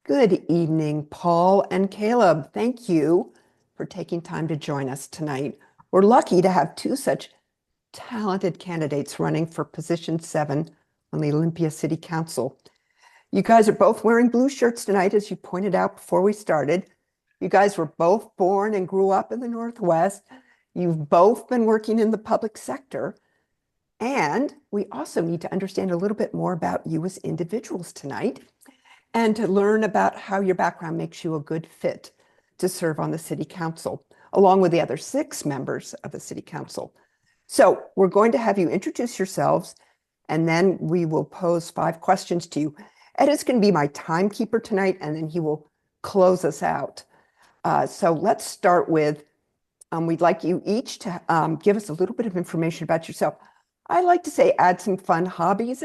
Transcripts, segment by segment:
Good evening, Paul and Caleb. Thank you for taking time to join us tonight. We're lucky to have two such talented candidates running for position 7 on the Olympia City Council. You guys are both wearing blue shirts tonight, as you pointed out before we started. You guys were both born and grew up in the Northwest. You've both been working in the public sector. And we also need to understand a little bit more about you as individuals tonight and to learn about how your background makes you a good fit to serve on the City Council, along with the other 6 members of the City Council. So we're going to have you introduce yourselves, and then we will pose 5 questions to you. Ed is going to be my timekeeper tonight, and then he will close us out. So let's start with, we'd like you each to give us a little bit of information about yourself. I like to say add some fun hobbies.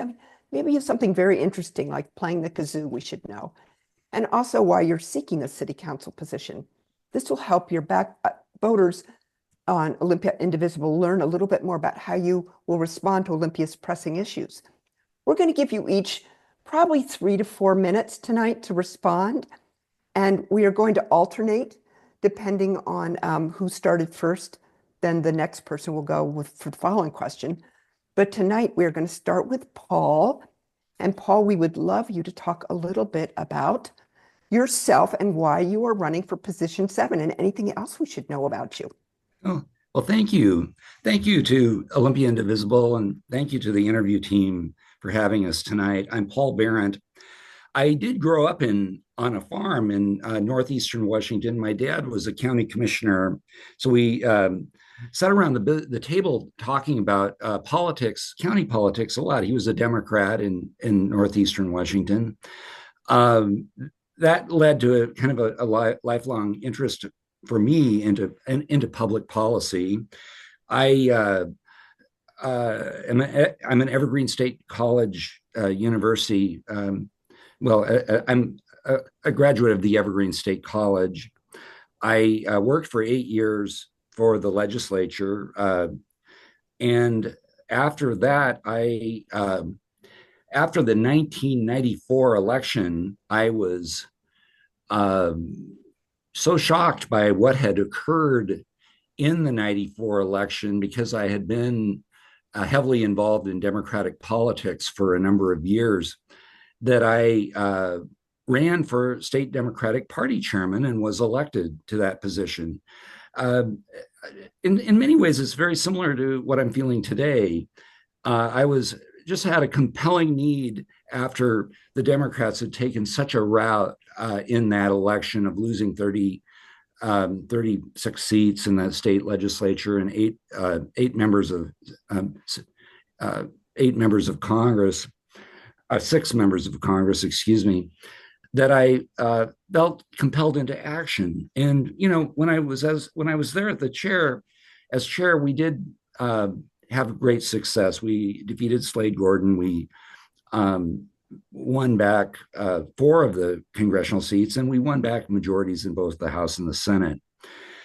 Maybe you have something very interesting like playing the kazoo we should know. And also why you're seeking a city council position. This will help your voters on Olympia Indivisible learn a little bit more about how you will respond to Olympia's pressing issues. We're going to give you each probably 3 to 4 minutes tonight to respond. And we are going to alternate depending on who started first. Then the next person will go for the following question. But tonight we're going to start with Paul. And Paul, we would love you to talk a little bit about yourself and why you are running for position 7 and anything else we should know about you. Oh, well, thank you. Thank you to Olympia Indivisible, and thank you to the interview team for having us tonight. I'm Paul Berendt. I did grow up on a farm in northeastern Washington. My dad was a county commissioner, so we sat around the table talking about politics, county politics a lot. He was a Democrat in northeastern Washington. That led to a kind of a lifelong interest for me into public policy. I'm an Evergreen State College University. I'm a graduate of the Evergreen State College. I worked for 8 years for the legislature. And after that, after the 1994 election, I was so shocked by what had occurred in the 94 election because I had been heavily involved in Democratic politics for a number of years that I ran for state Democratic Party chairman and was elected to that position. In many ways, it's very similar to what I'm feeling today. I just had a compelling need after the Democrats had taken such a rout in that election of losing 36 seats in the state legislature and eight members of Congress, 6 members of Congress, excuse me, that I felt compelled into action. And when I was there at the chair, we did have great success. We defeated Slade Gordon. We won back 4 of the congressional seats, and we won back majorities in both the House and the Senate.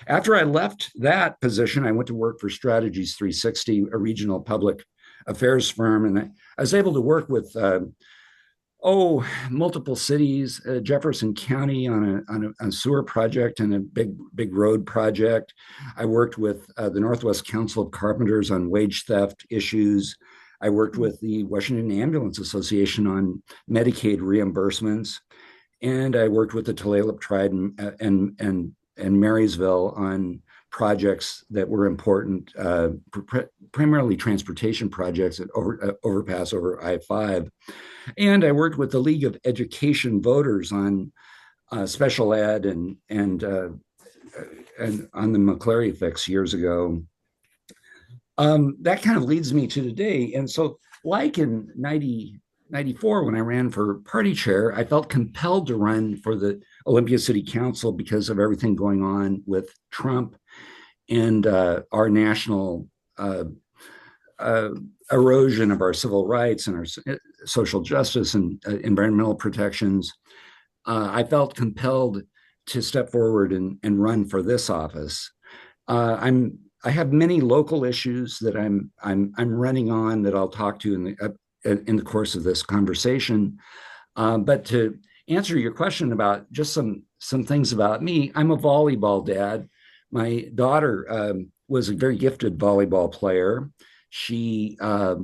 After I left that position, I went to work for Strategies 360, a regional public affairs firm, and I was able to work with multiple cities, Jefferson County on a sewer project and a big road project. I worked with the Northwest Council of Carpenters on wage theft issues. I worked with the Washington Ambulance Association on Medicaid reimbursements, and I worked with the Tulalip Tribe and Marysville on projects that were important, primarily transportation projects at overpass over I-5. And I worked with the League of Education Voters on special ed and on the McCleary fix years ago. That kind of leads me to today. And so, like in 94, when I ran for party chair, I felt compelled to run for the Olympia City Council because of everything going on with Trump and our national erosion of our civil rights and our social justice and environmental protections. I felt compelled to step forward and run for this office. I have many local issues that I'm running on that I'll talk to in the course of this conversation. But to answer your question about just some things about me, I'm a volleyball dad. My daughter was a very gifted volleyball player. She uh,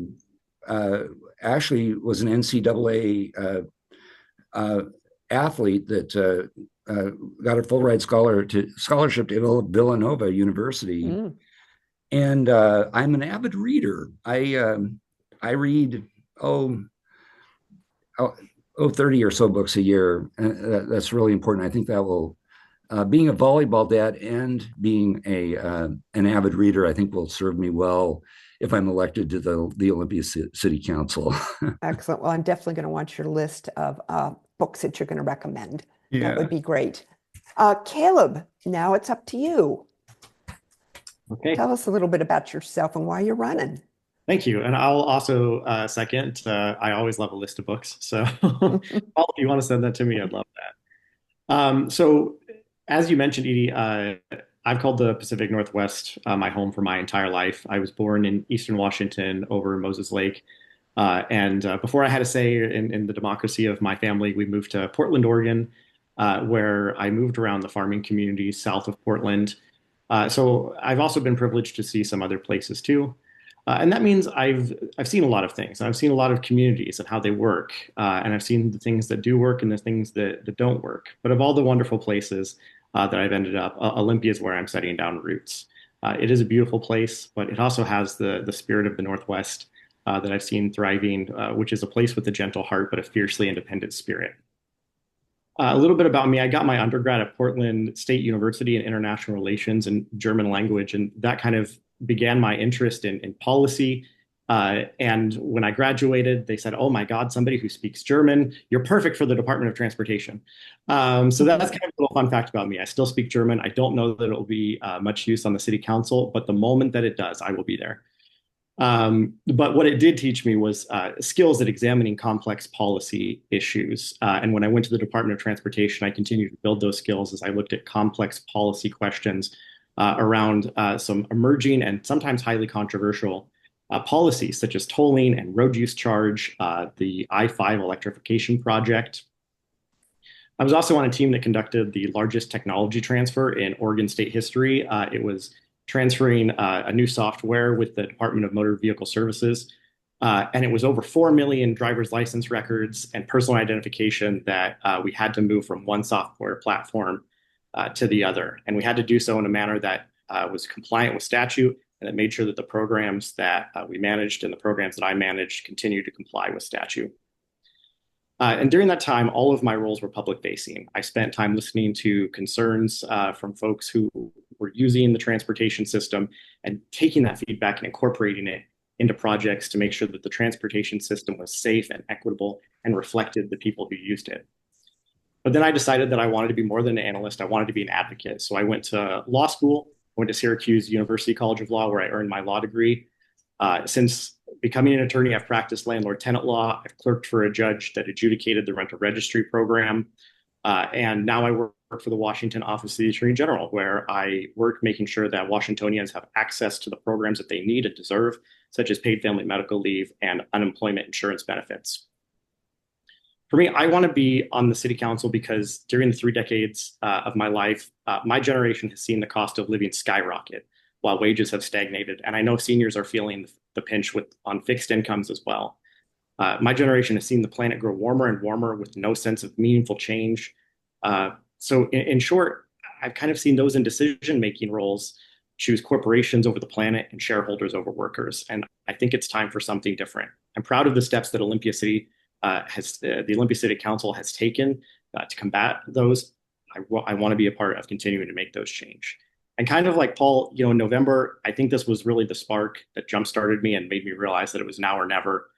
actually was an NCAA uh, athlete that got a full ride scholarship to Villanova University. Mm. And I'm an avid reader. I read oh, oh 30 or so books a year. That's really important. I think that will being a volleyball dad and being a an avid reader, I think will serve me well if I'm elected to the Olympia City Council. Excellent. Well, I'm definitely going to want your list of books that you're going to recommend. That would Yeah. be great. Caleb, now it's up to you. Okay, Tell us a little bit about yourself and why you're running. thank you. And I'll also second, I always love a list of books. So Paul, if you want to send that to me, I'd love that. So as you mentioned, Edie, I've called the Pacific Northwest my home for my entire life. I was born in Eastern Washington over Moses Lake. And before I had a say in the democracy of my family, we moved to Portland, Oregon, where I moved around the farming communities south of Portland. So I've also been privileged to see some other places too. And that means I've seen a lot of things. I've seen a lot of communities and how they work, and I've seen the things that do work and the things that don't work. But of all the wonderful places that I've ended up, Olympia is where I'm setting down roots. It is a beautiful place, but it also has the spirit of the Northwest that I've seen thriving, which is a place with a gentle heart but a fiercely independent spirit. A little bit about me. I got my undergrad at Portland State University in international relations and German language, and that kind of began my interest in policy. And when I graduated, they said, "Oh my God, somebody who speaks German, you're perfect for the Department of Transportation." So that's kind of a little fun fact about me. I still speak German. I don't know that it will be much use on the city council, but the moment that it does, I will be there. But what it did teach me was skills at examining complex policy issues. And when I went to the Department of Transportation, I continued to build those skills as I looked at complex policy questions around some emerging and sometimes highly controversial policies, such as tolling and road use charge, the I-5 electrification project. I was also on a team that conducted the largest technology transfer in Oregon state history. It was transferring a new software with the Department of Motor Vehicle Services. And it was over 4 million driver's license records and personal identification that we had to move from one software platform to the other. And we had to do so in a manner that was compliant with statute and that made sure that the programs that we managed and the programs that I managed continued to comply with statute. And during that time, all of my roles were public facing. I spent time listening to concerns from folks who were using the transportation system and taking that feedback and incorporating it into projects to make sure that the transportation system was safe and equitable and reflected the people who used it. But then I decided that I wanted to be more than an analyst. I wanted to be an advocate. So I went to law school. I went to Syracuse University College of Law, where I earned my law degree. Since becoming an attorney, I've practiced landlord-tenant law. I've clerked for a judge that adjudicated the rental registry program. And now I work for the Washington Office of the Attorney General, where I work making sure that Washingtonians have access to the programs that they need and deserve, such as paid family medical leave and unemployment insurance benefits. For me, I want to be on the city council because during the 3 decades of my life, my generation has seen the cost of living skyrocket while wages have stagnated. And I know seniors are feeling the pinch on fixed incomes as well. My generation has seen the planet grow warmer and warmer with no sense of meaningful change. So in short, I've kind of seen those in decision-making roles choose corporations over the planet and shareholders over workers. And I think it's time for something different. I'm proud of the steps that the Olympia City Council has taken to combat those. I want to be a part of continuing to make those change. And kind of like Paul, in November, I think this was really the spark that jump-started me and made me realize that it was now or never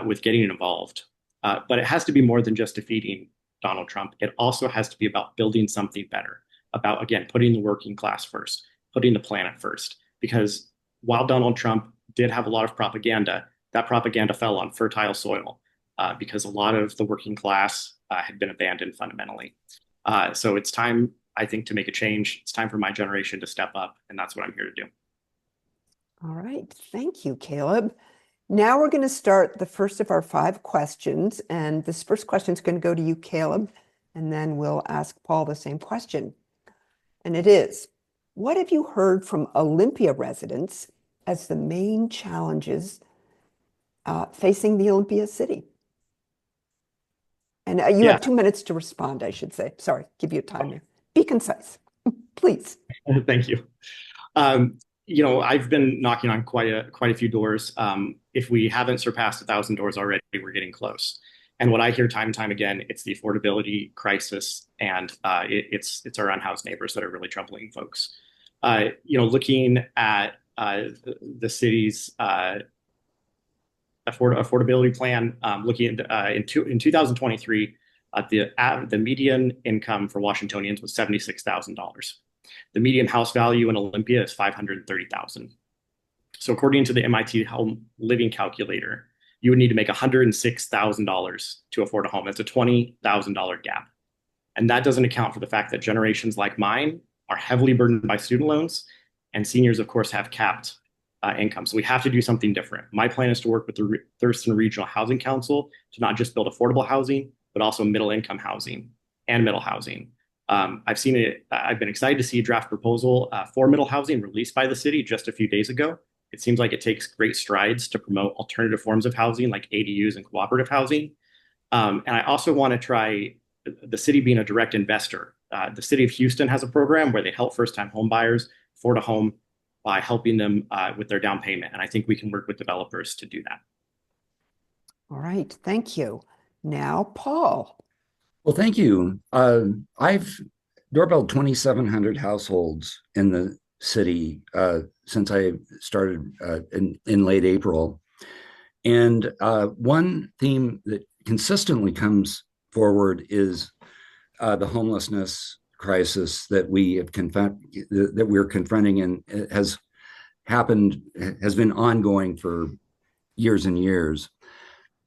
with getting involved. But it has to be more than just defeating Donald Trump. It also has to be about building something better, about, again, putting the working class first, putting the planet first. Because while Donald Trump did have a lot of propaganda, that propaganda fell on fertile soil because a lot of the working class had been abandoned fundamentally. So it's time, I think, to make a change. It's time for my generation to step up, and that's what I'm here to do. All right. Thank you, Caleb. Now we're going to start the first of our 5 questions. And this first question is going to go to you, Caleb. and then we'll ask Paul the same question. And it is, what have you heard from Olympia residents as the main challenges facing the Olympia city? And you Yeah. have 2 minutes to respond, I should say. Sorry, give you time there. Be concise, please. Thank you. I've been knocking on quite a few doors. If we haven't surpassed 1,000 doors already, we're getting close. And what I hear time and time again, it's the affordability crisis, and it's our unhoused neighbors that are really troubling folks. Looking at the city's affordability plan, looking at in 2023, the median income for Washingtonians was $76,000. The median house value in Olympia is $530,000. So according to the MIT Home Living Calculator, you would need to make $106,000 to afford a home. That's a $20,000 gap. And that doesn't account for the fact that generations like mine are heavily burdened by student loans, and seniors, of course, have capped income. So we have to do something different. My plan is to work with the Thurston Regional Housing Council to not just build affordable housing, but also middle income housing and middle housing. I've seen it. I've been excited to see a draft proposal for middle housing released by the city just a few days ago. It seems like it takes great strides to promote alternative forms of housing like ADUs and cooperative housing. And I also want to try the city being a direct investor. The city of Houston has a program where they help first-time home buyers afford a home by helping them with their down payment. And I think we can work with developers to do that. All right, thank you. Now, Paul. Well, thank you. I've doorbelled 2,700 households in the city since I started in late April. And one theme that consistently comes forward is the homelessness crisis that we're confronting, and it has been ongoing for years and years.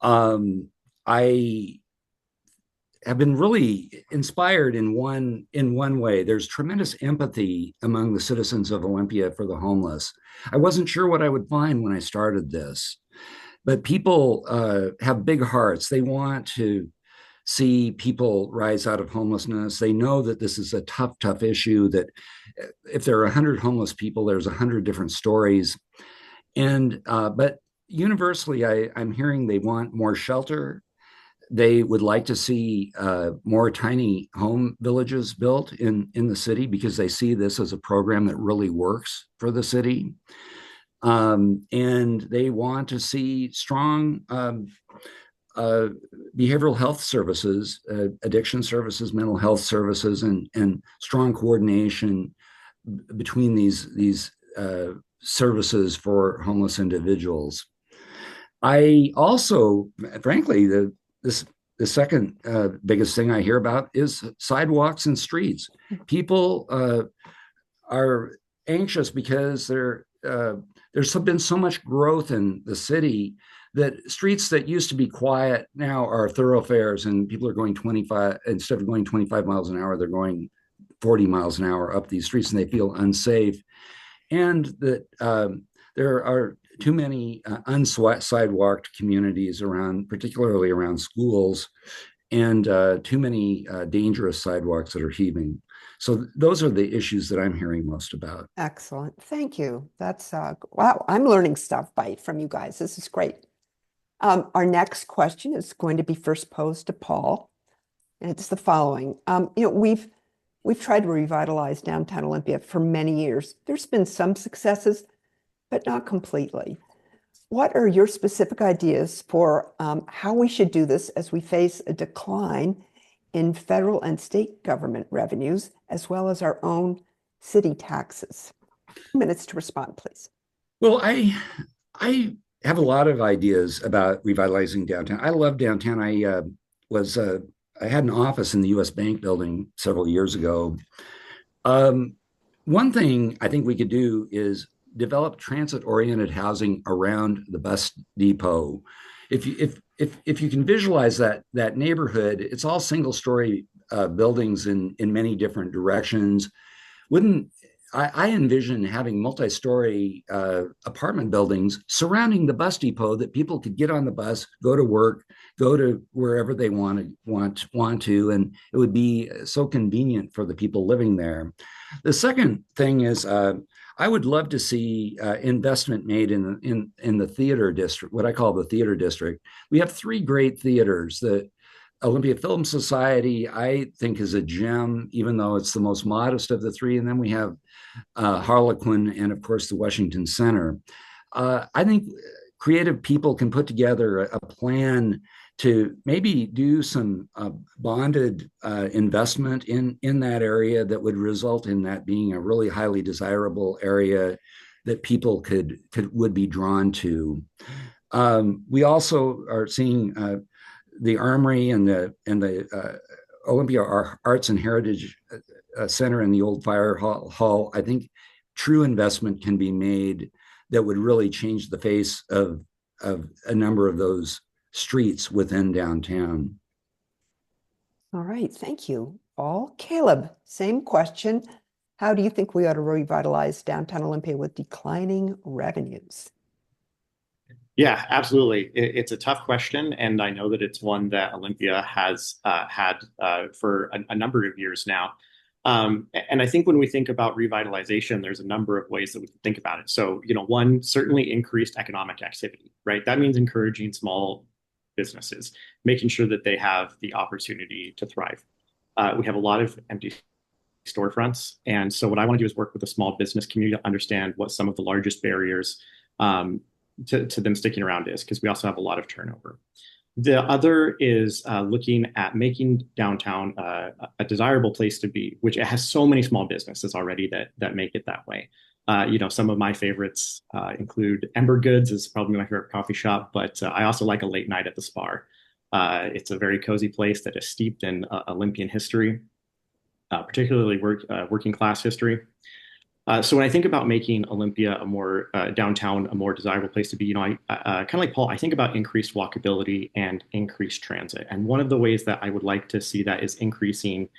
I have been really inspired in one way. There's tremendous empathy among the citizens of Olympia for the homeless. I wasn't sure what I would find when I started this, but people have big hearts. They want to see people rise out of homelessness. They know that this is a tough issue, that if there are 100 homeless people, there's 100 different stories. And but universally, I'm hearing they want more shelter. They would like to see more tiny home villages built in the city, because they see this as a program that really works for the city. And they want to see strong behavioral health services, addiction services, mental health services, and strong coordination between these services for homeless individuals. I also, frankly, the second biggest thing I hear about is sidewalks and streets. People are anxious because there's been so much growth in the city that streets that used to be quiet now are thoroughfares, and people are going 25, instead of going 25 miles an hour, they're going 40 miles an hour up these streets, and they feel unsafe. And that there are too many unsidewalked communities around, particularly around schools, and too many dangerous sidewalks that are heaving. So those are the issues that I'm hearing most about. Excellent. Thank you. That's wow, I'm learning stuff from you guys. This is great. Our next question is going to be first posed to Paul, and it's the following. We've tried to revitalize downtown Olympia for many years. There's been some successes, but not completely. What are your specific ideas for how we should do this as we face a decline in federal and state government revenues, as well as our own city taxes? 2 minutes to respond, please. Well, I have a lot of ideas about revitalizing downtown. I love downtown. I had an office in the U.S. Bank building several years ago. One thing I think we could do is develop transit-oriented housing around the bus depot. If you can visualize that neighborhood, it's all single-story buildings in many different directions. I envision having multi-story apartment buildings surrounding the bus depot that people could get on the bus, go to work, go to wherever they want to, and it would be so convenient for the people living there. The second thing is, I would love to see investment made in the theater district, what I call the theater district. We have three great theaters. The Olympia Film Society, I think, is a gem, even though it's the most modest of the three. And then we have Harlequin and, of course, the Washington Center. I think creative people can put together a plan to maybe do some bonded investment in that area that would result in that being a really highly desirable area that people would be drawn to. We also are seeing the Armory and the Olympia Arts and Heritage Center and the old fire hall. I think true investment can be made that would really change the face of a number of those streets within downtown. All right, thank you, Paul. Caleb, same question. How do you think we ought to revitalize downtown Olympia with declining revenues? Yeah, absolutely. It's a tough question, and I know that it's one that Olympia has had for a number of years now. And I think when we think about revitalization, there's a number of ways that we can think about it. So, one, certainly increased economic activity, right? That means encouraging small businesses, making sure that they have the opportunity to thrive. We have a lot of empty storefronts. And so what I want to do is work with the small business community to understand what some of the largest barriers to them sticking around is, because we also have a lot of turnover. The other is looking at making downtown a desirable place to be, which it has so many small businesses already that make it that way. Some of my favorites include Ember Goods is probably my favorite coffee shop, but I also like a late night at the Spar. It's a very cozy place that is steeped in Olympian history, particularly working class history. So when I think about making Olympia downtown a more desirable place to be, I kind of like Paul, I think about increased walkability and increased transit. And one of the ways that I would like to see that is increasing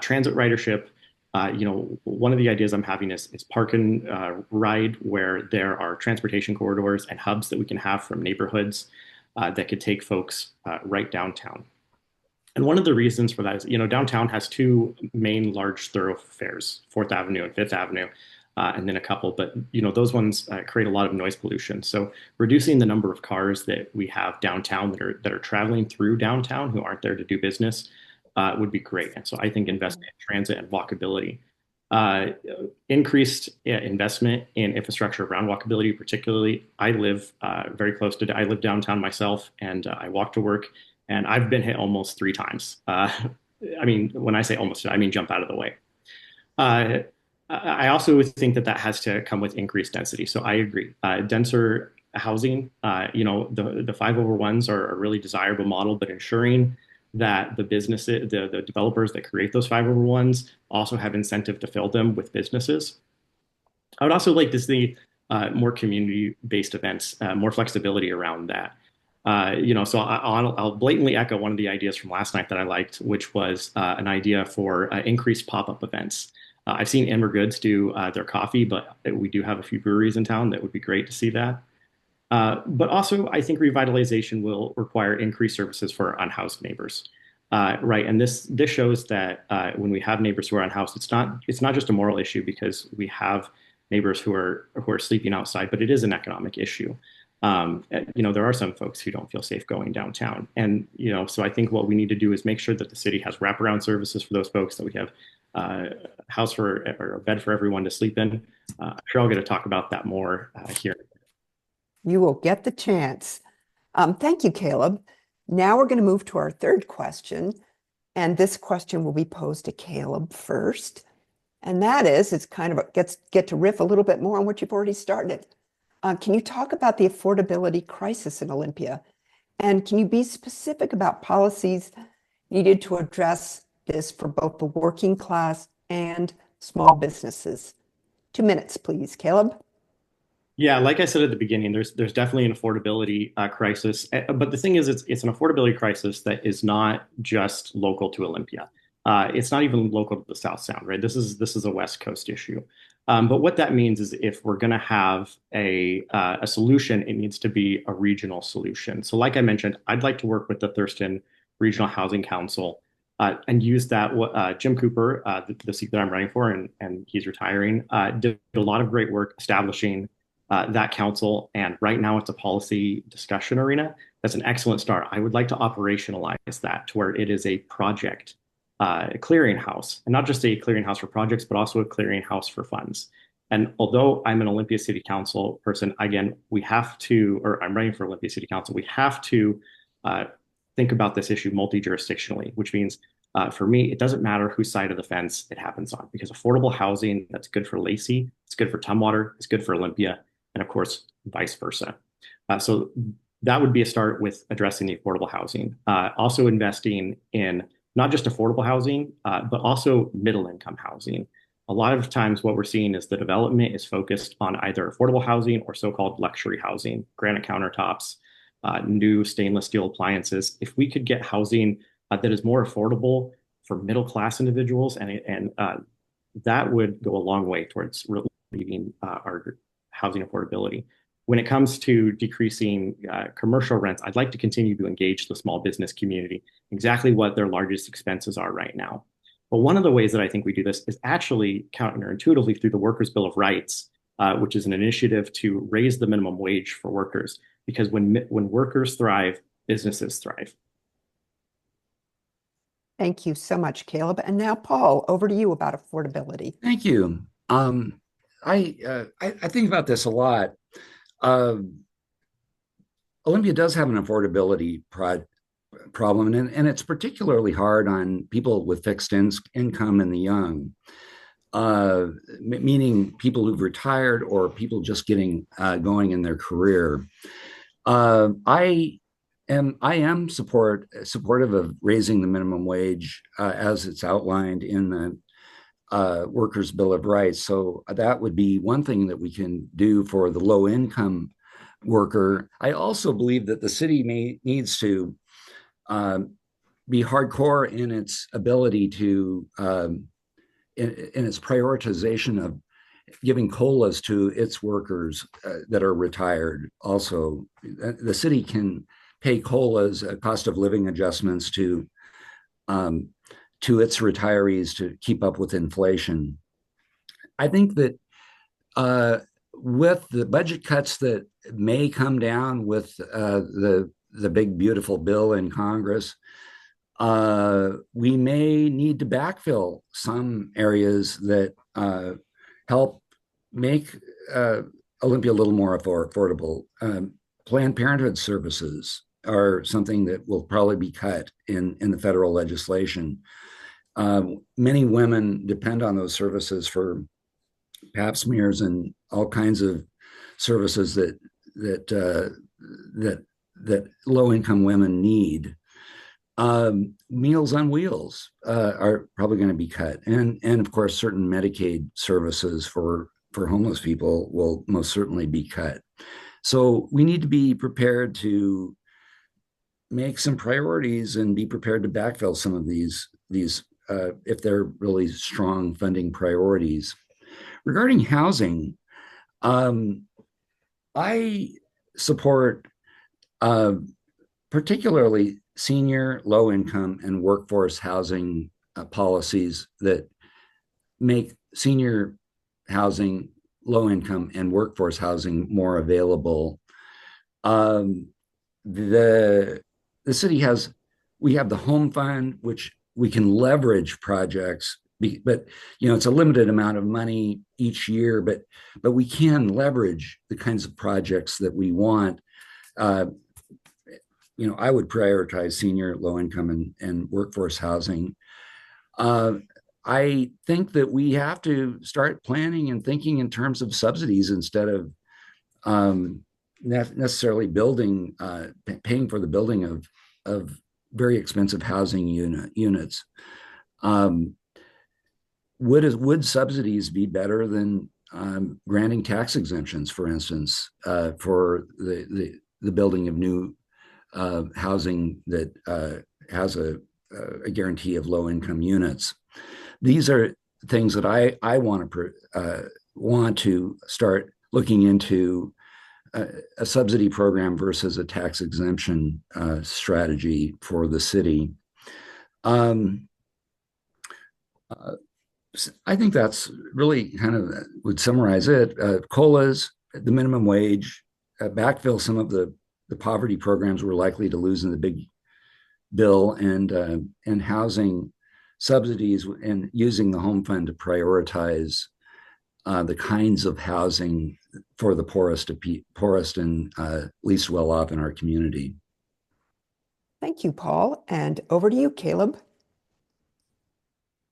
transit ridership. One of the ideas I'm having is park and ride, where there are transportation corridors and hubs that we can have from neighborhoods that could take folks right downtown. And one of the reasons for that is, downtown has two main large thoroughfares, 4th Avenue and 5th Avenue, and then a couple, but those ones create a lot of noise pollution. So reducing the number of cars that we have downtown that are traveling through downtown who aren't there to do business would be great. And so I think investment in transit and walkability, increased investment in infrastructure around walkability, particularly. I live very close to, I live downtown myself, and I walk to work. And I've been hit almost 3 times. When I say almost, I mean jump out of the way. I also think that has to come with increased density. So I agree. Denser housing, the 5/1s are a really desirable model, but ensuring that the businesses, the developers that create those 5/1s also have incentive to fill them with businesses. I would also like to see more community-based events, more flexibility around that. So I'll blatantly echo one of the ideas from last night that I liked, which was an idea for increased pop-up events. I've seen Ember Goods do their coffee, but we do have a few breweries in town that would be great to see that. But also, I think revitalization will require increased services for unhoused neighbors, right? And this shows that when we have neighbors who are unhoused, it's not just a moral issue because we have neighbors who are sleeping outside, but it is an economic issue. There are some folks who don't feel safe going downtown. And, so I think what we need to do is make sure that the city has wraparound services for those folks, that we have a house or a bed for everyone to sleep in. I'm sure I'll get to talk about that more here. You will get the chance. Thank you, Caleb. Now we're going to move to our third question. And this question will be posed to Caleb first. And that is, it's kind of get to riff a little bit more on what you've already started. Can you talk about the affordability crisis in Olympia? And can you be specific about policies needed to address this for both the working class and small businesses? 2 minutes, please, Caleb. Yeah, like I said at the beginning, there's definitely an affordability crisis. But the thing is, it's an affordability crisis that is not just local to Olympia. It's not even local to the South Sound, right? This is a West Coast issue. But what that means is if we're going to have a solution, it needs to be a regional solution. So, like I mentioned, I'd like to work with the Thurston Regional Housing Council and use that. Jim Cooper, the seat that I'm running for, and he's retiring, did a lot of great work establishing that council. And right now, it's a policy discussion arena. That's an excellent start. I would like to operationalize that to where it is a project a clearinghouse, and not just a clearinghouse for projects, but also a clearinghouse for funds. And although I'm an Olympia City Council person, again, we have to, or I'm running for Olympia City Council, we have to uh, think about this issue multi-jurisdictionally, which means for me, it doesn't matter whose side of the fence it happens on, because affordable housing, that's good for Lacey, it's good for Tumwater, it's good for Olympia, and of course, vice versa. So that would be a start with addressing the affordable housing. Also investing in not just affordable housing, but also middle income housing. A lot of times, what we're seeing is the development is focused on either affordable housing or so-called luxury housing, granite countertops, new stainless steel appliances. If we could get housing that is more affordable for middle class individuals, and that would go a long way towards relieving our housing affordability. When it comes to decreasing commercial rents, I'd like to continue to engage the small business community, exactly what their largest expenses are right now. But one of the ways that I think we do this is actually counterintuitively through the Workers' Bill of Rights, which is an initiative to raise the minimum wage for workers. Because when workers thrive, businesses thrive. Thank you so much, Caleb. And now, Paul, over to you about affordability. Thank you. I think about this a lot. Olympia does have an affordability problem, and it's particularly hard on people with fixed income and the young, meaning people who've retired or people just getting going in their career. I am supportive of raising the minimum wage as it's outlined in the Workers' Bill of Rights. So that would be one thing that we can do for the low income worker. I also believe that the city needs to be hardcore in its ability to, in its prioritization of giving COLAs to its workers that are retired. Also, the city can pay COLAs, cost of living adjustments to its retirees to keep up with inflation. I think that with the budget cuts that may come down with the big beautiful bill in Congress, we may need to backfill some areas that help make Olympia a little more affordable. Planned Parenthood services are something that will probably be cut in the federal legislation. Many women depend on those services for pap smears and all kinds of services that low-income women need. Meals on Wheels are probably going to be cut, and of course, certain Medicaid services for homeless people will most certainly be cut. So we need to be prepared to make some priorities and be prepared to backfill some of these if they're really strong funding priorities. Regarding housing, I support particularly senior, low income, and workforce housing policies that make senior housing, low income, and workforce housing more available. The city we have the home fund, which we can leverage projects, but it's a limited amount of money each year, but we can leverage the kinds of projects that we want. I would prioritize senior, low income, and workforce housing. I think that we have to start planning and thinking in terms of subsidies instead of necessarily paying for the building of very expensive housing units. Would subsidies be better than granting tax exemptions, for instance, for the building of new housing that has a guarantee of low income units? These are things that I want to want to start looking into a subsidy program versus a tax exemption strategy for the city. Um, uh, I think that's really kind of would summarize it. COLAs, the minimum wage, backfill some of the poverty programs we're likely to lose in the big bill, and housing subsidies, and using the home fund to prioritize the kinds of housing for the poorest and least well off in our community. Thank you, Paul. And over to you, Caleb.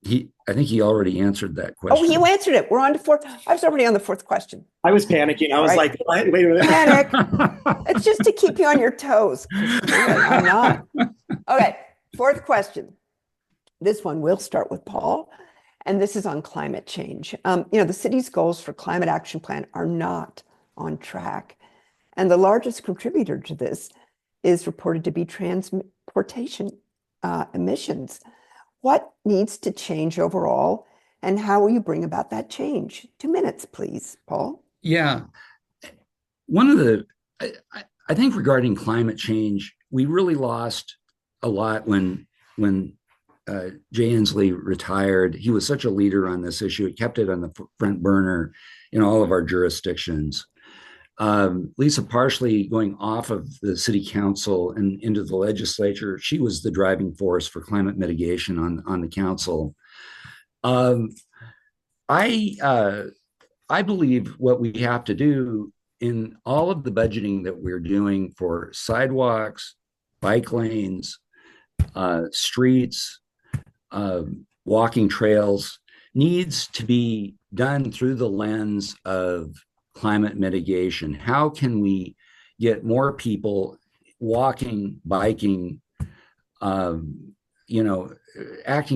I think he already answered that Oh, question. you answered it. We're on to fourth. I was already on the fourth question. I was panicking. I was Right. like, wait a minute. Panic. It's just to keep you on your toes. I'm not. Okay, fourth question. This one will start with Paul, and this is on climate change. The city's goals for climate action plan are not on track. And the largest contributor to this is reported to be transportation emissions. What needs to change overall, and how will you bring about that change? 2 minutes, please, Paul. Yeah. One of the, I think regarding climate change, we really lost a lot when Jay Inslee retired. He was such a leader on this issue. He kept it on the front burner in all of our jurisdictions. Lisa Parsley going off of the city council and into the legislature, she was the driving force for climate mitigation on the council. I believe what we have to do in all of the budgeting that we're doing for sidewalks, bike lanes, streets, walking trails needs to be done through the lens of climate mitigation. How can we get more people walking, biking, acting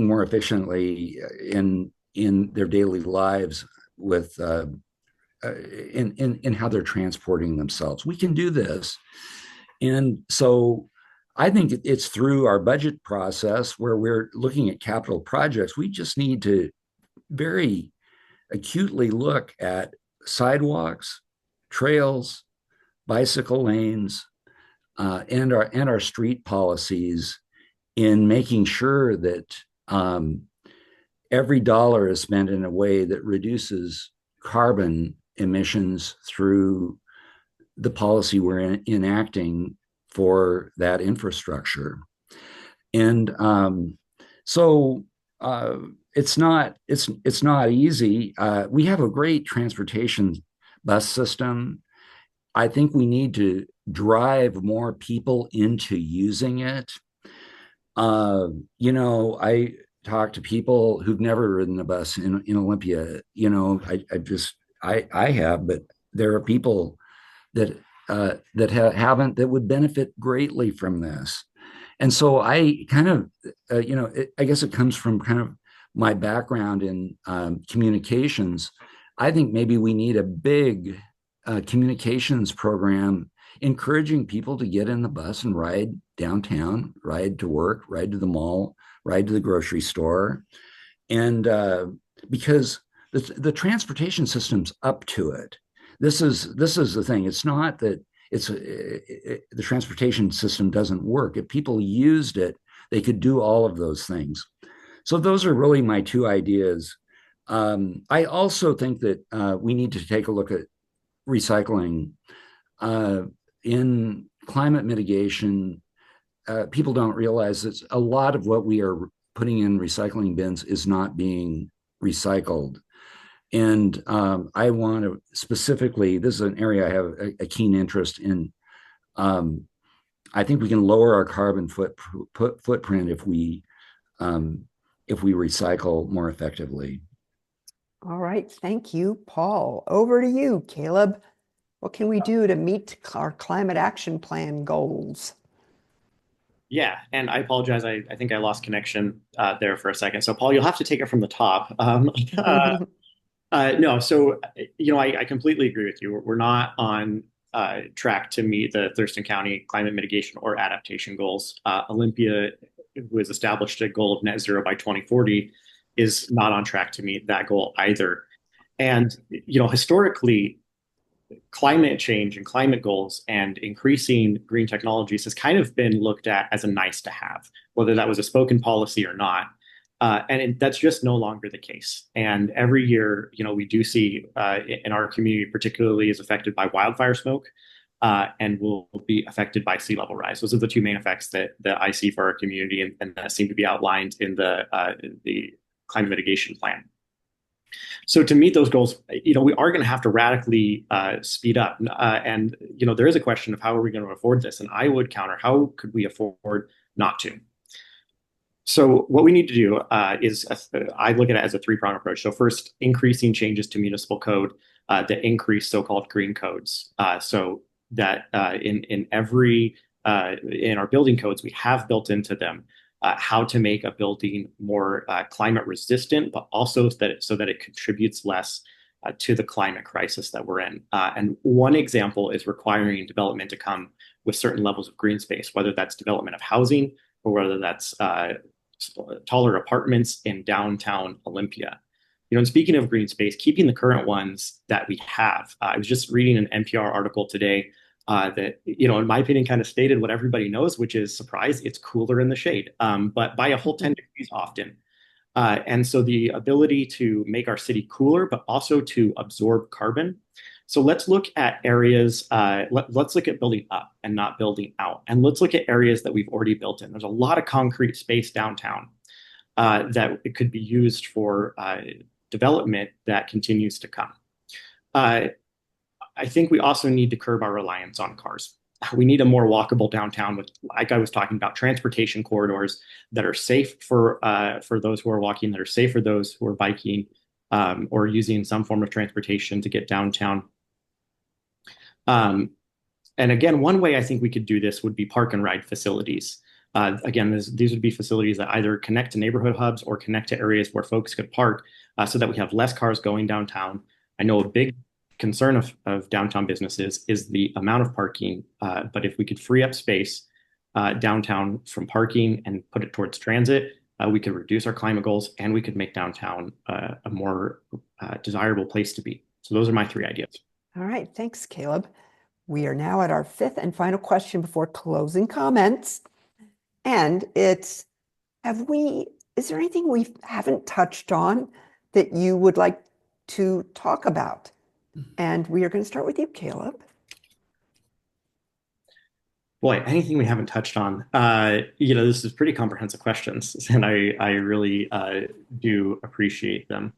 more efficiently in their daily lives with in how they're transporting themselves? We can do this, and so I think it's through our budget process where we're looking at capital projects. We just need to very acutely look at sidewalks, trails, bicycle lanes, and our street policies in making sure that every dollar is spent in a way that reduces carbon emissions through the policy we're enacting for that infrastructure. And so it's not easy. We have a great transportation bus system. I think we need to drive more people into using it. I talk to people who've never ridden a bus in Olympia. I have, but there are people that haven't, that would benefit greatly from this. And so I kind of, I guess it comes from kind of my background in communications. I think maybe we need a big communications program encouraging people to get in the bus and ride downtown, ride to work, ride to the mall, ride to the grocery store. And because the transportation system's up to it. This is the thing. It's not that the transportation system doesn't work. If people used it, they could do all of those things. So those are really my two ideas. I also think that we need to take a look at recycling. In climate mitigation, people don't realize that a lot of what we are putting in recycling bins is not being recycled. And I want to specifically, this is an area I have a keen interest in. I think we can lower our carbon footprint if we recycle more effectively. All right, thank you, Paul. Over to you, Caleb. What can we do to meet our climate action plan goals? Yeah, and I apologize. I think I lost connection there for a second. So, Paul, you'll have to take it from the top. No, so I completely agree with you. We're not on track to meet the Thurston County climate mitigation or adaptation goals. Olympia, who has established a goal of net zero by 2040, is not on track to meet that goal either. And, historically, climate change and climate goals and increasing green technologies has kind of been looked at as a nice to have, whether that was a spoken policy or not. That's just no longer the case. And every year, we do see in our community, particularly is affected by wildfire smoke and will be affected by sea level rise. Those are the two main effects that I see for our community, and that seem to be outlined in the climate mitigation plan. So to meet those goals, we are going to have to radically speed up. And there is a question of how are we going to afford this? And I would counter, how could we afford not to? So what we need to do is, I look at it as a three-pronged approach. So first, increasing changes to municipal code that increase so-called green codes. So that in our building codes, we have built into them how to make a building more climate resistant, but also so that it contributes less to the climate crisis that we're in. And one example is requiring development to come with certain levels of green space, whether that's development of housing or whether that's taller apartments in downtown Olympia. And speaking of green space, keeping the current ones that we have. I was just reading an NPR article today that, in my opinion, kind of stated what everybody knows, which is, surprise, it's cooler in the shade, but by a whole 10 degrees often. And so the ability to make our city cooler, but also to absorb carbon. So let's look at areas, let's look at building up and not building out. And let's look at areas that we've already built in. There's a lot of concrete space downtown that it could be used for development that continues to come. I think we also need to curb our reliance on cars. We need a more walkable downtown with, like I was talking about, transportation corridors that are safe for those who are walking, that are safe for those who are biking or using some form of transportation to get downtown. And again, one way I think we could do this would be park and ride facilities. Again, these would be facilities that either connect to neighborhood hubs or connect to areas where folks could park so that we have less cars going downtown. I know a big concern of downtown businesses is the amount of parking, but if we could free up space downtown from parking and put it towards transit, we could reduce our climate goals and we could make downtown a more desirable place to be. So those are my three ideas. All right, thanks, Caleb. We are now at our fifth and final question before closing comments. And it's, is there anything we haven't touched on that you would like to talk about? And we are going to start with you, Caleb. Boy, anything we haven't touched on. This is pretty comprehensive questions, and I really do appreciate them.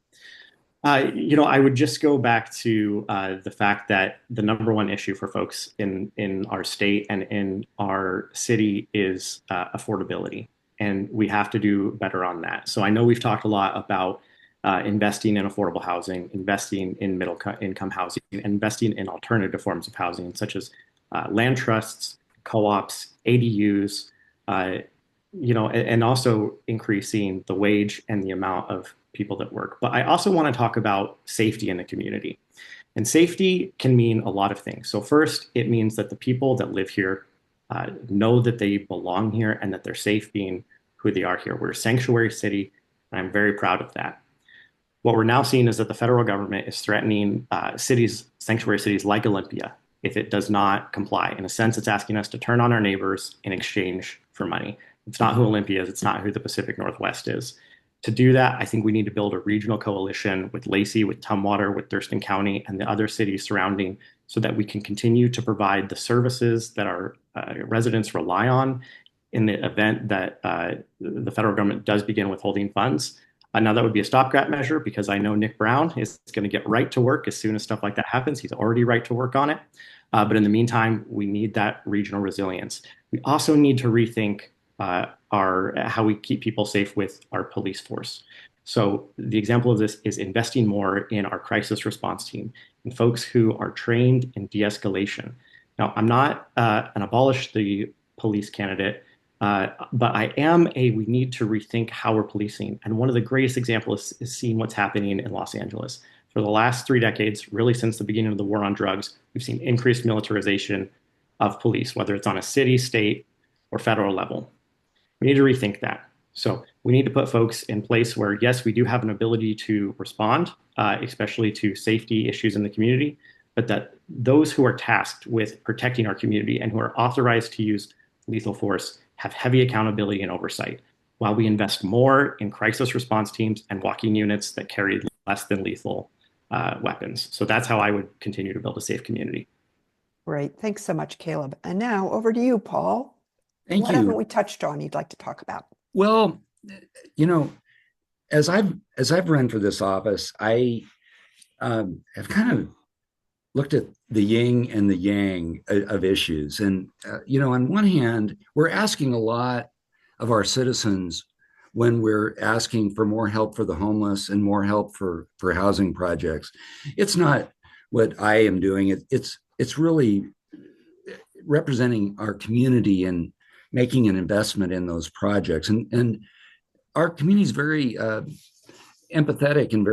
I would just go back to the fact that the number one issue for folks in our state and in our city is affordability, and we have to do better on that. So I know we've talked a lot about investing in affordable housing, investing in middle income housing, investing in alternative forms of housing, such as land trusts, co-ops, ADUs, and also increasing the wage and the amount of people that work. But I also want to talk about safety in the community. And safety can mean a lot of things. So first, it means that the people that live here know that they belong here and that they're safe being who they are here. We're a sanctuary city, and I'm very proud of that. What we're now seeing is that the federal government is threatening sanctuary cities like Olympia, if it does not comply. In a sense, it's asking us to turn on our neighbors in exchange for money. It's not who Olympia is. It's not who the Pacific Northwest is. To do that, I think we need to build a regional coalition with Lacey, with Tumwater, with Thurston County, and the other cities surrounding so that we can continue to provide the services that our residents rely on in the event that the federal government does begin withholding funds. Now, that would be a stopgap measure because I know Nick Brown is going to get right to work as soon as stuff like that happens. He's already right to work on it. But in the meantime, we need that regional resilience. We also need to rethink how we keep people safe with our police force. So the example of this is investing more in our crisis response team and folks who are trained in de-escalation. Now, I'm not an abolish the police candidate, but I am we need to rethink how we're policing. And one of the greatest examples is seeing what's happening in Los Angeles. For the last 3 decades, really since the beginning of the war on drugs, we've seen increased militarization of police, whether it's on a city, state, or federal level. We need to rethink that. So we need to put folks in place where, yes, we do have an ability to respond, especially to safety issues in the community, but that those who are tasked with protecting our community and who are authorized to use lethal force have heavy accountability and oversight, while we invest more in crisis response teams and walking units that carry less than lethal weapons. So that's how I would continue to build a safe community. Great. Thanks so much, Caleb. And now over to you, Paul. Thank What haven't you. we touched on you'd like to talk about? Well, you know, as I've run for this office, I have kind of looked at the yin and the yang of issues. And, on one hand, we're asking a lot of our citizens when we're asking for more help for the homeless and more help for housing projects. It's not what I am doing. It's really representing our community and making an investment in those projects. And our community is very empathetic and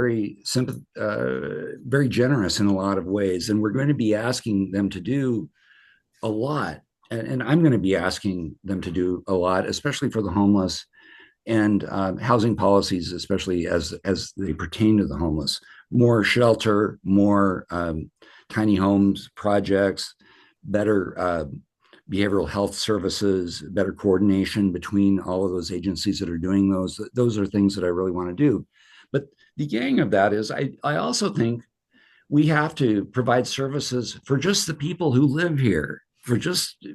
very generous in a lot of ways. And we're going to be asking them to do a lot. And I'm going to be asking them to do a lot, especially for the homeless and housing policies, especially as they pertain to the homeless. More shelter, more tiny homes projects, better behavioral health services, better coordination between all of those agencies that are doing those. Those are things that I really want to do. But the yang of that is I also think we have to provide services for just the people who live here, for just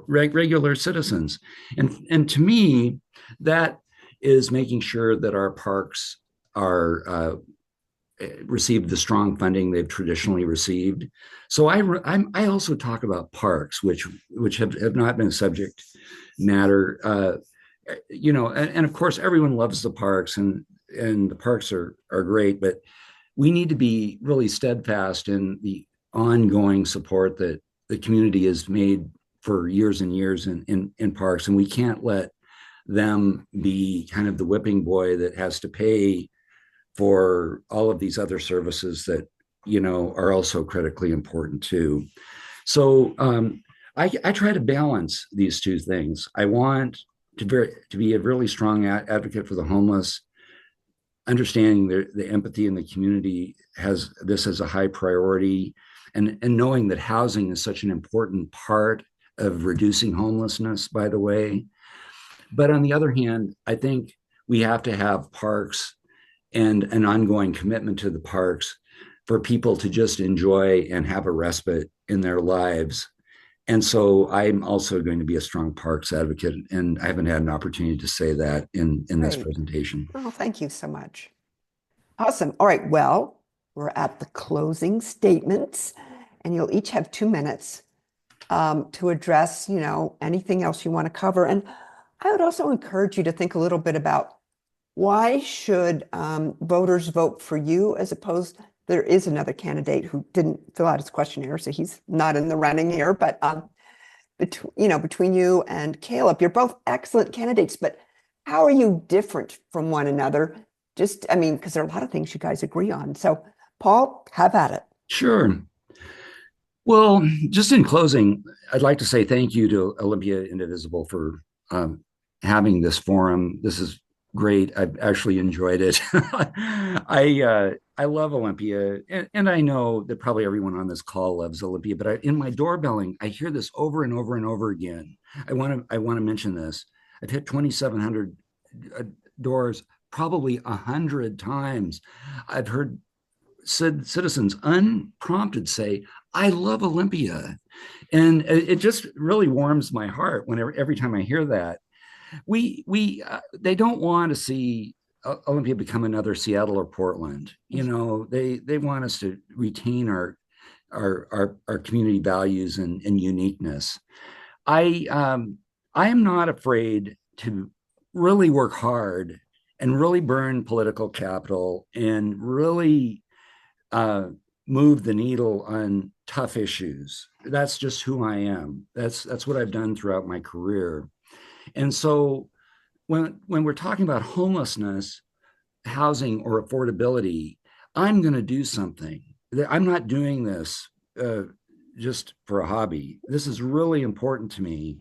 regular citizens. And to me, that is making sure that our parks are received the strong funding they've traditionally received. So I also talk about parks, which have not been a subject matter. And of course, everyone loves the parks, and the parks are great, but we need to be really steadfast in the ongoing support that the community has made for years and years in parks, and we can't let them be kind of the whipping boy that has to pay for all of these other services that are also critically important too. So I try to balance these two things. I want to be a really strong advocate for the homeless, understanding the empathy in the community has this as a high priority, and knowing that housing is such an important part of reducing homelessness, by the way. But on the other hand, I think we have to have parks and an ongoing commitment to the parks for people to just enjoy and have a respite in their lives. And so I'm also going to be a strong parks advocate, and I haven't had an opportunity to say that in this Great. presentation. Oh, thank you so much. Awesome. All right. Well, we're at the closing statements, and you'll each have 2 minutes to address, anything else you want to cover. And I would also encourage you to think a little bit about why should voters vote for you as opposed, there is another candidate who didn't fill out his questionnaire, so he's not in the running here, but between you and Caleb, you're both excellent candidates, but how are you different from one another? Because there are a lot of things you guys agree on. So Paul, have at it. Sure. Well, just in closing, I'd like to say thank you to Olympia Indivisible for having this forum. This is great. I've actually enjoyed it. I love Olympia, and I know that probably everyone on this call loves Olympia. But in my doorbelling, I hear this over and over and over again. I want to mention this. I've hit 2,700 doors, probably 100 times. I've heard citizens unprompted say, "I love Olympia," and it just really warms my heart whenever every time I hear that. They don't want to see Olympia become another Seattle or Portland. They want us to retain our community values and uniqueness. I am not afraid to really work hard and really burn political capital and really move the needle on tough issues. That's just who I am. That's what I've done throughout my career. And so when we're talking about homelessness, housing, or affordability, I'm going to do something. I'm not doing this just for a hobby. This is really important to me.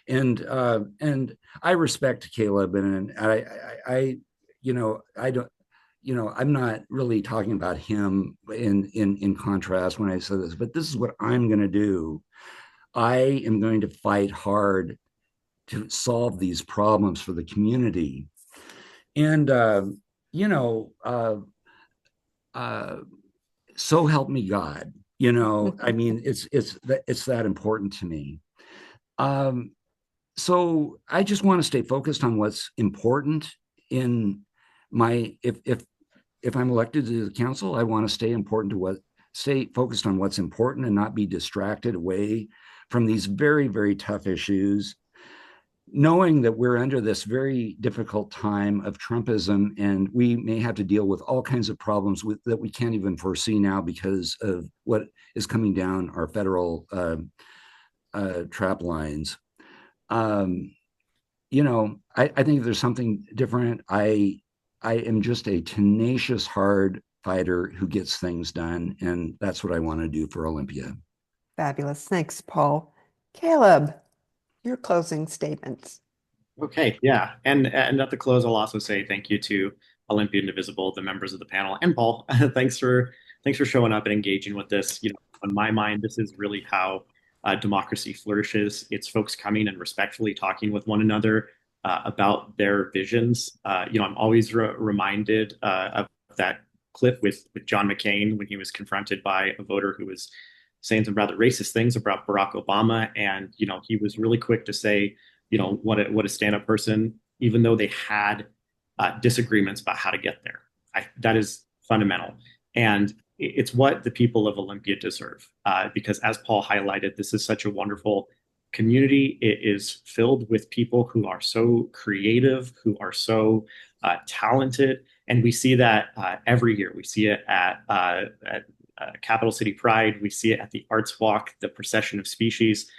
And I respect Caleb, and I I don't, I'm not really talking about him in contrast when I say this, but this is what I'm going to do. I am going to fight hard to solve these problems for the community. And you know, uh, so help me God. I mean, it's that important to me. Um, so I just want to stay focused on what's important in my if I'm elected to the council, I want to stay focused on what's important and not be distracted away from these very, very tough issues, knowing that we're under this very difficult time of Trumpism, and we may have to deal with all kinds of problems that we can't even foresee now because of what is coming down our federal trap lines. Um, I think there's something different. I am just a tenacious, hard fighter who gets things done, and that's what I want to do for Olympia. Fabulous. Thanks, Paul. Caleb, your closing statements. Okay, yeah. And at the close, I'll also say thank you to Olympia Indivisible, the members of the panel, and Paul. Thanks for showing up and engaging with this. In my mind, this is really how democracy flourishes. It's folks coming and respectfully talking with one another about their visions. I'm always reminded of that clip with John McCain when he was confronted by a voter who was saying some rather racist things about Barack Obama, and he was really quick to say, what a stand-up person, even though they had disagreements about how to get there. That is fundamental. And it's what the people of Olympia deserve. Because as Paul highlighted, this is such a wonderful community. It is filled with people who are so creative, who are so talented. And we see that every year. We see it at Capital City Pride. We see it at the Arts Walk, the Procession of Species.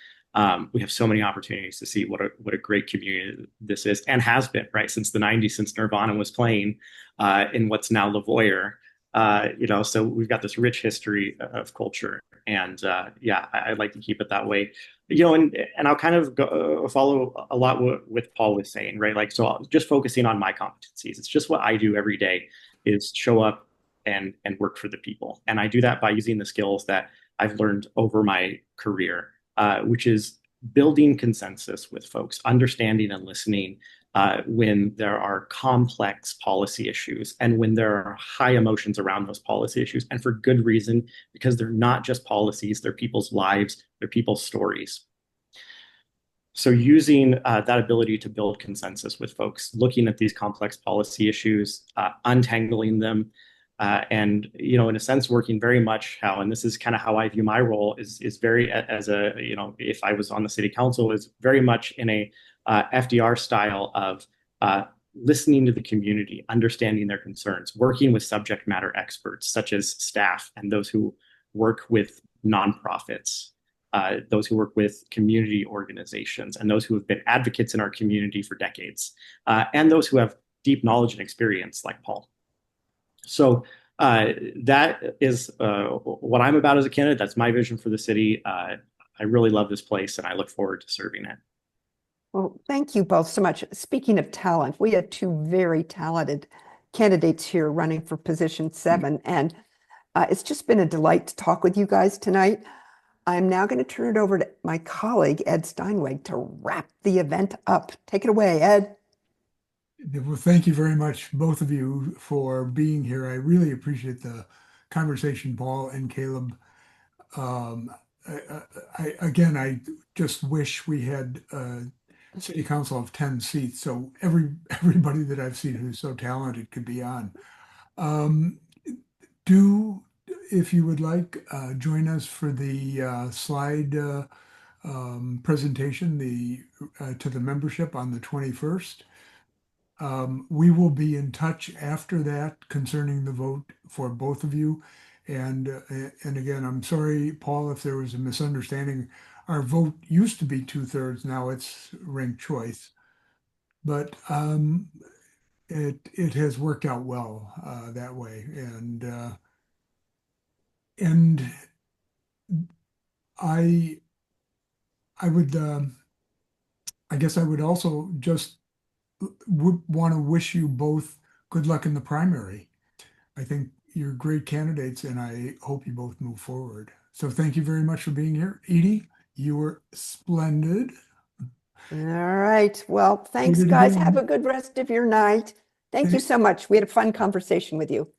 We have so many opportunities to see what a great community this is and has been, right, since the 90s, since Nirvana was playing in what's now Lavoyer. So we've got this rich history of culture. And I'd like to keep it that way. And I'll kind of follow a lot what Paul was saying, right? Like, so just focusing on my competencies. It's just what I do every day is show up and work for the people. And I do that by using the skills that I've learned over my career, which is building consensus with folks, understanding and listening when there are complex policy issues and when there are high emotions around those policy issues, and for good reason, because they're not just policies, they're people's lives, they're people's stories. So using that ability to build consensus with folks, looking at these complex policy issues, untangling them, and in a sense, working very much and this is kind of how I view my role is very as a if I was on the city council, is very much in a FDR style of listening to the community, understanding their concerns, working with subject matter experts such as staff and those who work with nonprofits, those who work with community organizations, and those who have been advocates in our community for decades, and those who have deep knowledge and experience like Paul. So that is what I'm about as a candidate. That's my vision for the city. I really love this place, and I look forward to serving it. Well, thank you both so much. Speaking of talent, we have two very talented candidates here running for position 7, and it's just been a delight to talk with you guys tonight. I'm now going to turn it over to my colleague, Ed Steinweg, to wrap the event up. Take it away, Ed. Well, thank you very much, both of you, for being here. I really appreciate the conversation, Paul and Caleb. Again, I just wish we had a city council of 10 seats, so everybody that I've seen who's so talented could be on. If you would like, join us for the slide presentation to the membership on the 21st. We will be in touch after that concerning the vote for both of you. And again, I'm sorry, Paul, if there was a misunderstanding. Our vote used to be 2/3, now it's ranked choice. But it has worked out well that way. And I would I guess I would also just would want to wish you both good luck in the primary. I think you're great candidates, and I hope you both move forward. So thank you very much for being here. Edie, you were splendid. All right. Well, thanks, it guys. again. Have a good rest of your night. Thank you so much. We had a fun conversation with you.